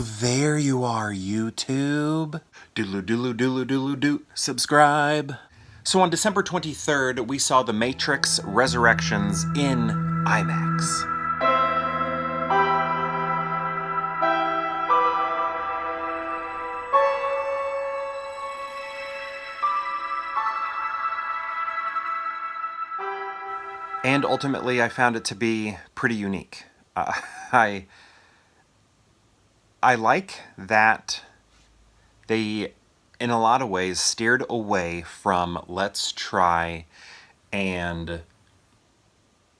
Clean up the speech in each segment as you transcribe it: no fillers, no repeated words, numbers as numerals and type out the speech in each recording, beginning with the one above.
Oh, there you are, YouTube. Doodaloo doodaloo doodaloo doodaloo doo. Subscribe. So on December 23rd, we saw The Matrix Resurrections in IMAX. And ultimately, I found it to be pretty unique. I like that they, in a lot of ways, steered away from let's try and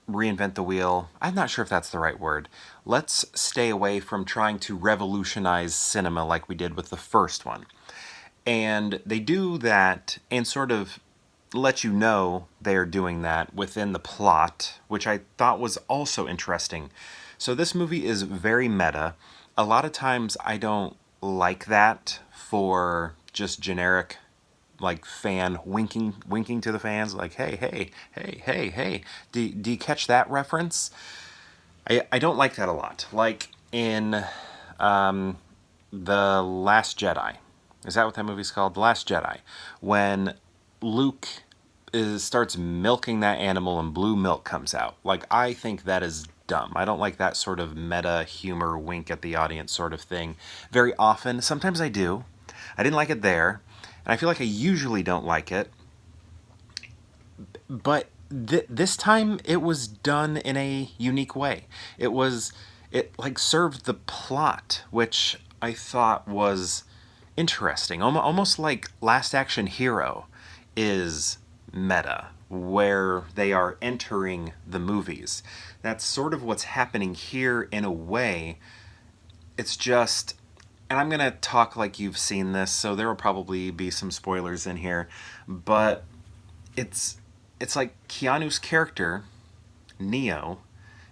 reinvent the wheel. I'm not sure if that's the right word. Let's stay away from trying to revolutionize cinema like we did with the first one. And they do that and sort of let you know they're doing that within the plot, which I thought was also interesting. So this movie is very meta. A lot of times I don't like that for just generic like fan winking to the fans like hey, do you catch that reference? I don't like that a lot. Like in The Last Jedi. Is that what that movie's called? The Last Jedi. When Luke starts milking that animal and blue milk comes out. Like, I think that is dumb. I don't like that sort of meta humor wink at the audience sort of thing very often. Sometimes I do. I didn't like it there. And I feel like I usually don't like it. But this time it was done in a unique way. It like served the plot, which I thought was interesting. Almost like Last Action Hero is meta, where they are entering the movies. That's sort of what's happening here in a way. It's just, and I'm going to talk like you've seen this, so there will probably be some spoilers in here, but it's like Keanu's character, Neo,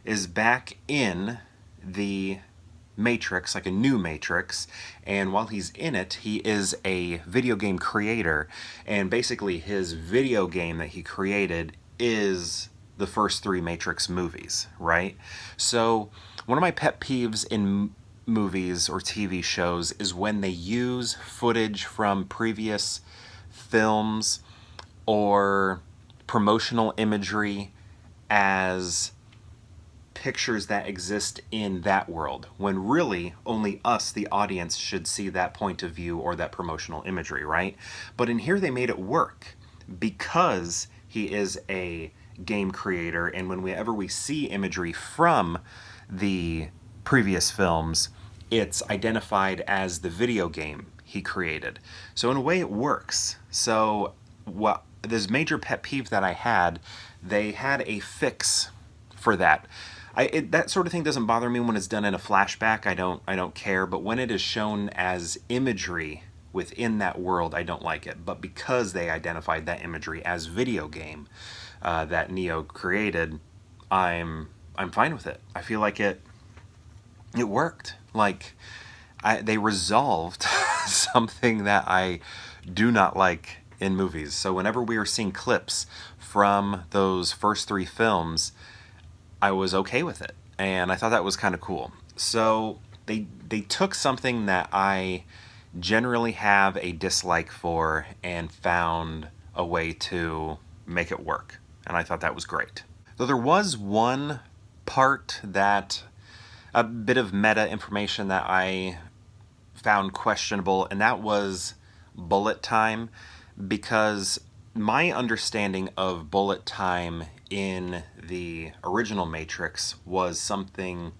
is back in the Matrix, like a new Matrix, and while he's in it, he is a video game creator, and basically his video game that he created is the first three Matrix movies, right? So one of my pet peeves in movies or TV shows is when they use footage from previous films or promotional imagery as pictures that exist in that world, when really only us, the audience, should see that point of view or that promotional imagery, right? But in here they made it work because he is a game creator, and whenever we see imagery from the previous films, it's identified as the video game he created. So in a way it works. So this major pet peeve that I had, they had a fix for that. That sort of thing doesn't bother me when it's done in a flashback. I don't care. But when it is shown as imagery within that world, I don't like it. But because they identified that imagery as video game that Neo created, I'm fine with it. I feel like it worked. Like they resolved something that I do not like in movies. So whenever we were seeing clips from those first three films, I was okay with it, and I thought that was kind of cool. So they took something that I generally have a dislike for and found a way to make it work, and I thought that was great. Though there was one part that, a bit of meta information that I found questionable, and that was bullet time, because my understanding of bullet time in the original Matrix was something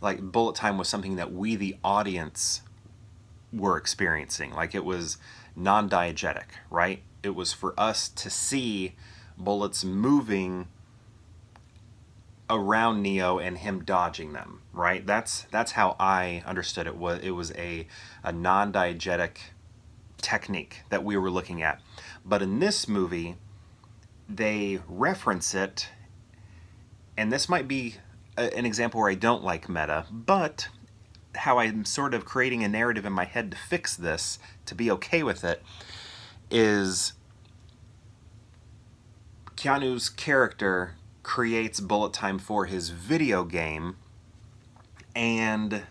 like bullet time was something that we, the audience, were experiencing. Like it was non-diegetic, right? It was for us to see bullets moving around Neo and him dodging them, right? That's how I understood it. It was a non-diegetic technique that we were looking at. But in this movie, they reference it, and this might be an example where I don't like meta, but how I'm sort of creating a narrative in my head to fix this, to be okay with it, is Keanu's character creates bullet time for his video game, and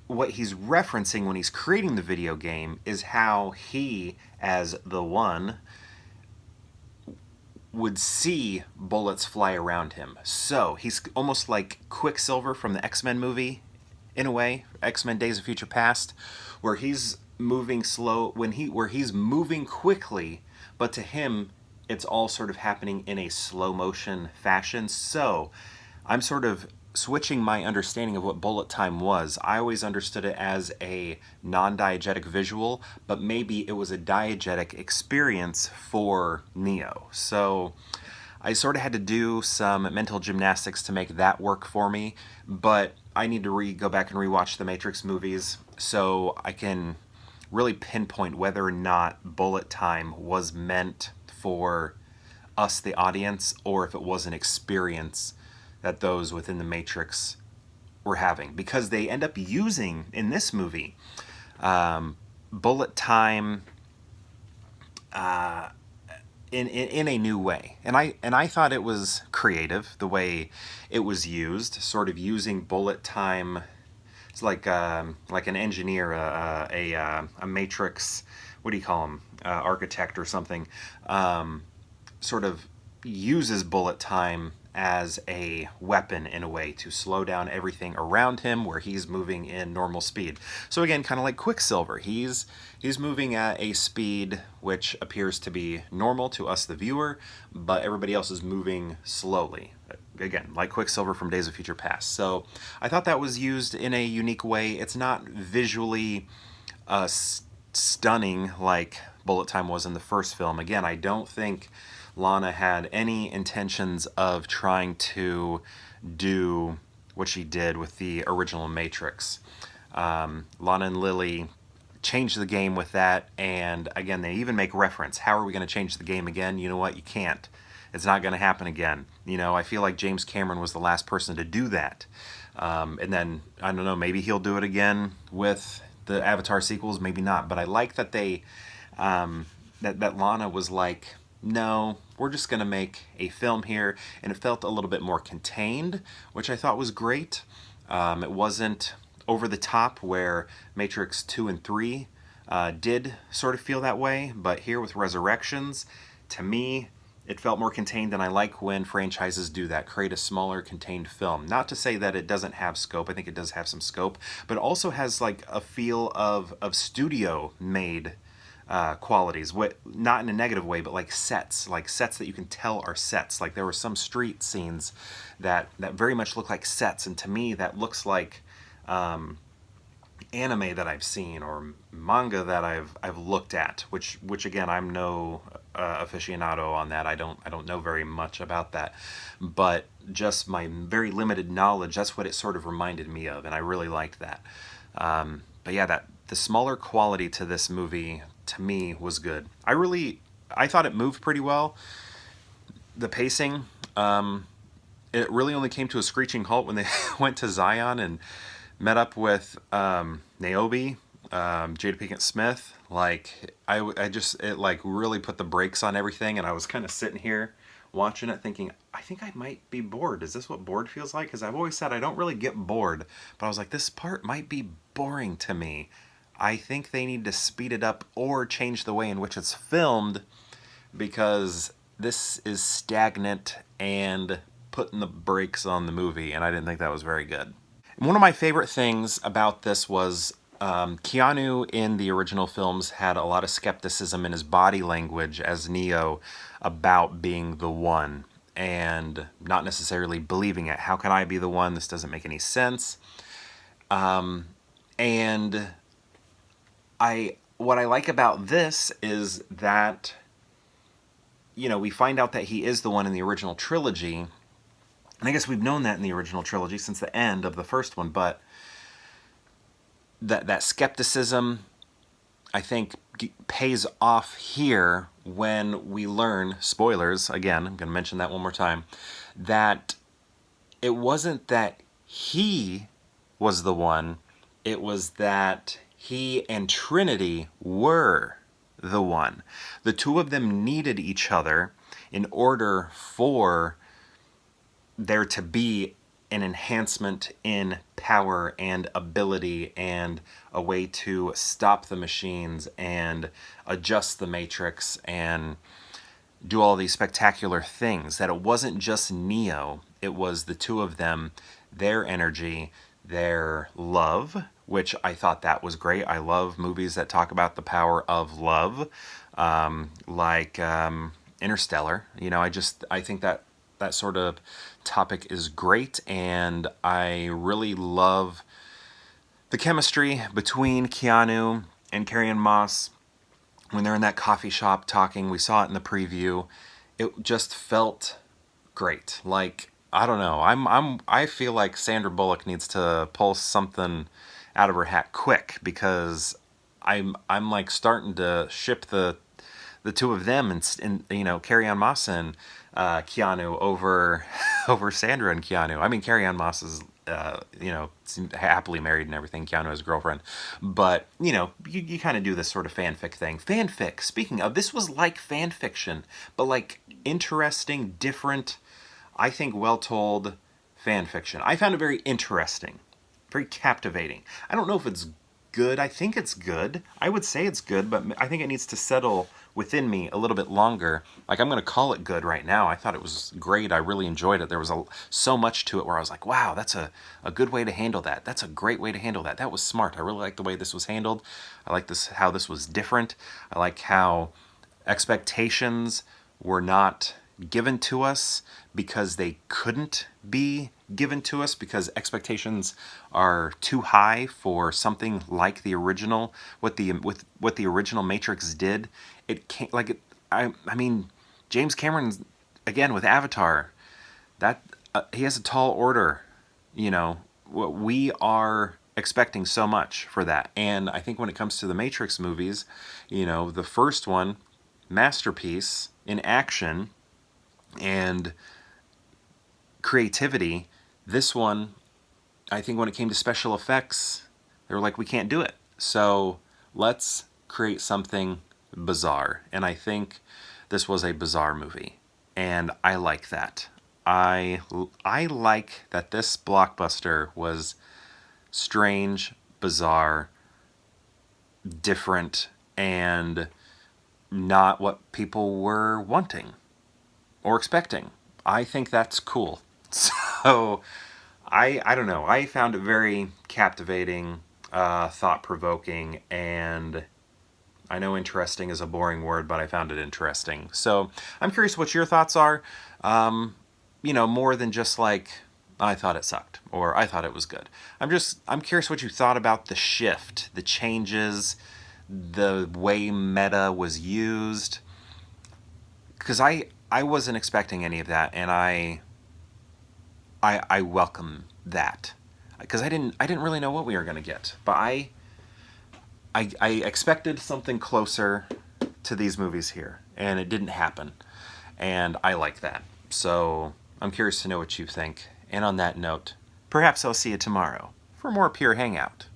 what he's referencing when he's creating the video game is how he, as the one, would see bullets fly around him. So he's almost like Quicksilver from the X-Men movie, in a way, X-Men Days of Future Past, where he's moving slow where he's moving quickly, but to him it's all sort of happening in a slow motion fashion. So I'm sort of switching my understanding of what bullet time was. I always understood it as a non-diegetic visual, but maybe it was a diegetic experience for Neo. So I sort of had to do some mental gymnastics to make that work for me, but I need to go back and rewatch the Matrix movies so I can really pinpoint whether or not bullet time was meant for us, the audience, or if it was an experience that those within the Matrix were having. Because they end up using, in this movie, bullet time in a new way. And I thought it was creative, the way it was used, sort of using bullet time. It's like an engineer, a Matrix, what do you call him, architect or something, sort of uses bullet time as a weapon in a way to slow down everything around him where he's moving in normal speed. So again, kind of like Quicksilver, he's moving at a speed which appears to be normal to us, the viewer, but everybody else is moving slowly. Again, like Quicksilver from Days of Future Past. So I thought that was used in a unique way. It's not visually stunning like bullet time was in the first film. Again, I don't think Lana had any intentions of trying to do what she did with the original Matrix. Lana and Lily changed the game with that, and again, they even make reference. How are we going to change the game again? You know what? You can't. It's not going to happen again. You know, I feel like James Cameron was the last person to do that. And then, I don't know, maybe he'll do it again with the Avatar sequels, maybe not. But I like that they, that Lana was like, no, we're just going to make a film here. And it felt a little bit more contained, which I thought was great. It wasn't over the top where Matrix 2 and 3 did sort of feel that way. But here with Resurrections, to me, it felt more contained, and I like when franchises do that, create a smaller, contained film. Not to say that it doesn't have scope, I think it does have some scope, but it also has like a feel of studio-made qualities, not in a negative way, but like sets that you can tell are sets. Like there were some street scenes that very much look like sets, and to me that looks like anime that I've seen or manga that I've looked at, which again, I'm no aficionado on that. I don't know very much about that, but just my very limited knowledge, that's what it sort of reminded me of, and I really liked that. But yeah, that the smaller quality to this movie to me was good. I thought it moved pretty well. The pacing, it really only came to a screeching halt when they went to Zion and met up with Niobe, Jada Pinkett Smith. Like it like really put the brakes on everything, and I was kind of sitting here watching it thinking, I think I might be bored. Is this what bored feels like? Because I've always said I don't really get bored, but I was like, this part might be boring to me. I think they need to speed it up or change the way in which it's filmed, because this is stagnant and putting the brakes on the movie, and I didn't think that was very good. And one of my favorite things about this was Keanu in the original films had a lot of skepticism in his body language as Neo about being the one and not necessarily believing it. How can I be the one? This doesn't make any sense. And what I like about this is that, you know, we find out that he is the one in the original trilogy. And I guess we've known that in the original trilogy since the end of the first one, but that skepticism, I think, pays off here when we learn, spoilers, again, I'm going to mention that one more time, that it wasn't that he was the one, it was that he and Trinity were the one. The two of them needed each other in order for there to be an enhancement in power and ability and a way to stop the machines and adjust the Matrix and do all these spectacular things. That it wasn't just Neo, it was the two of them, their energy, their love, which I thought that was great. I love movies that talk about the power of love, like Interstellar. You know, I think that that sort of topic is great, and I really love the chemistry between Keanu and Carrie-Anne Moss when they're in that coffee shop talking. We saw it in the preview. It just felt great. Like, I don't know. I feel like Sandra Bullock needs to pull something out of her hat quick, because I'm like starting to ship the two of them, and you know, Carrie-Anne Moss and Keanu over over Sandra and Keanu. I mean, Carrie-Anne Moss is you know, happily married and everything. Keanu has a girlfriend, but you know, you kind of do this sort of fanfic thing. Fanfic. Speaking of, this was like fan fiction, but like interesting, different. I think well told fan fiction. I found it very interesting, very captivating. I don't know if it's good. I think it's good. I would say it's good, but I think it needs to settle within me a little bit longer. Like, I'm going to call it good right now. I thought it was great. I really enjoyed it. There was so much to it where I was like, wow, that's a good way to handle that. That's a great way to handle that. That was smart. I really like the way this was handled. I like this, how this was different. I like how expectations were not given to us because they couldn't be given to us, because expectations are too high for something like the original. What the original Matrix did, it can't, like it, I mean, James Cameron, again with Avatar, that he has a tall order. You know, we are expecting so much for that. And I think when it comes to the Matrix movies, you know, the first one, masterpiece in action and creativity. This one, I think when it came to special effects, they were like, we can't do it. So let's create something bizarre. And I think this was a bizarre movie. And I like that. I like that this blockbuster was strange, bizarre, different, and not what people were wanting or expecting. I think that's cool. So I don't know. I found it very captivating, thought-provoking, and I know interesting is a boring word, but I found it interesting. So I'm curious what your thoughts are. You know, more than just like, I thought it sucked or I thought it was good. I'm curious what you thought about the shift, the changes, the way meta was used. Because I wasn't expecting any of that, and I welcome that, because I didn't really know what we were going to get, but I expected something closer to these movies here, and it didn't happen, and I like that. So I'm curious to know what you think. And on that note, perhaps I'll see you tomorrow for more Pure Hangout.